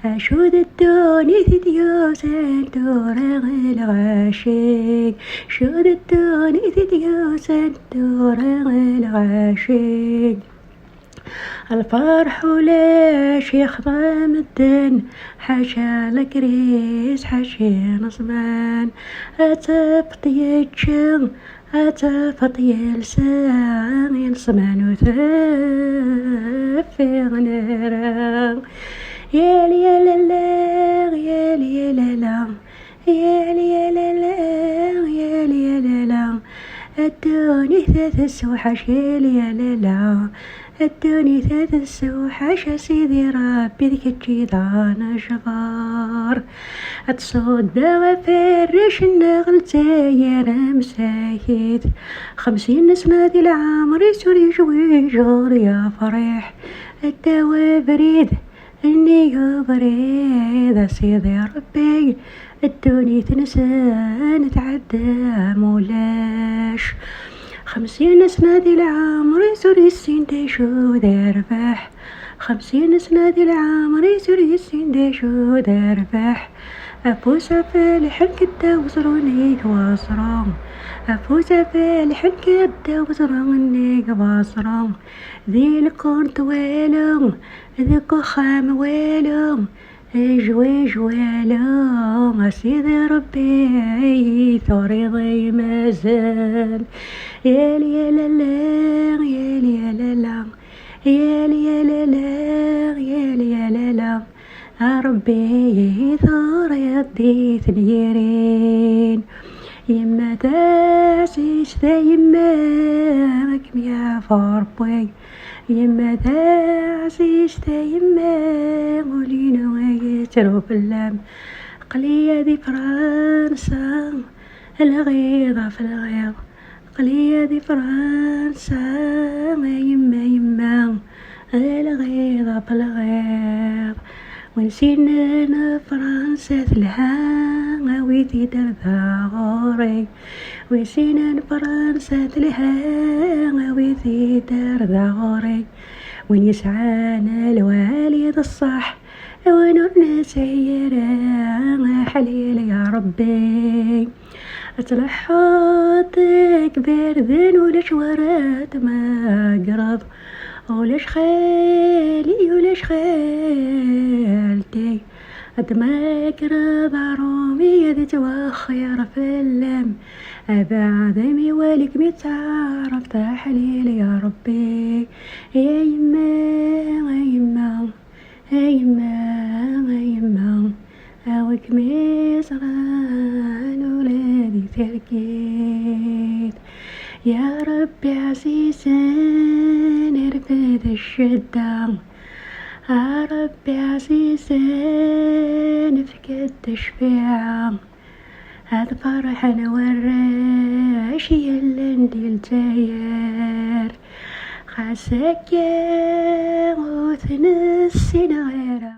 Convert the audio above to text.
أشود الدوني ثديو سنتور الغاشق شود الدوني ثديو سنتور الغاشق الفرح ولاش يخضم الدن حاشا لكريس حاشي نصبان أتبطي الجن أتفطي لسان ينصبان وثفي غنرا يا لي يا لا يا لي يا لا يا لي يا لا يا لي يا لا الدوني ثلاث السوحش يا لي يا لا الدوني ثلاث السوحش سيدي ربي ذيك الجيضان شغار اتصود فرش النغل تاير مسايد 50 سنة دي العمر يسور يجوي جور يا فريح الدوا بريد اني بريد سيدي ربي الدوني تنسان تعدى مولاش 50 سنة دي العمر يسور السين ديشو داربح 50 سنة دي العمر يسور السين ديشو داربح أفوز فالح الكدا وزروني وصرام أفوز فالح الكدا وزروني وصرام ذي الكون طويلهم ذيك خام ويلهم جوي جوالهم سيدي ربي ثوري ضي مازال يا لي يا لا يا لي يا لا يا لي يا لا يا لي يا لا ربي ثور يدي ثنيرين يما تعسيش ذا يما راكم يا فربي يما تعسيش ذا يما مولينا ويترو باللام قليا دي فرنسا الغيضة في الغيض قليا دي فرنسا يما الغيضة في الغيض ونسينا فرنسا ثلها ويدي درذا غوري ونسينا فرنسا ثلها ويدي درذا غوري وين يسعانا الوالد الصح ونورنا سيرا حليل يا ربي أتلحظك بردن ولش ورات ما قرض ولش خالي ولش خالتي أدما قرض عرومي يدي توخير في اللم أبعد موالك متعرف تحليل يا ربي يا يما يا يما يا يما يا يما أوك مصران ولادي تركيت يا ربي عزيزا ارفد الشدة يا ربي عزيزا نفقد الشفيعة هاد فرح انا والراشي اللي ندي الجاير خاسك يا موت نسينا غيره.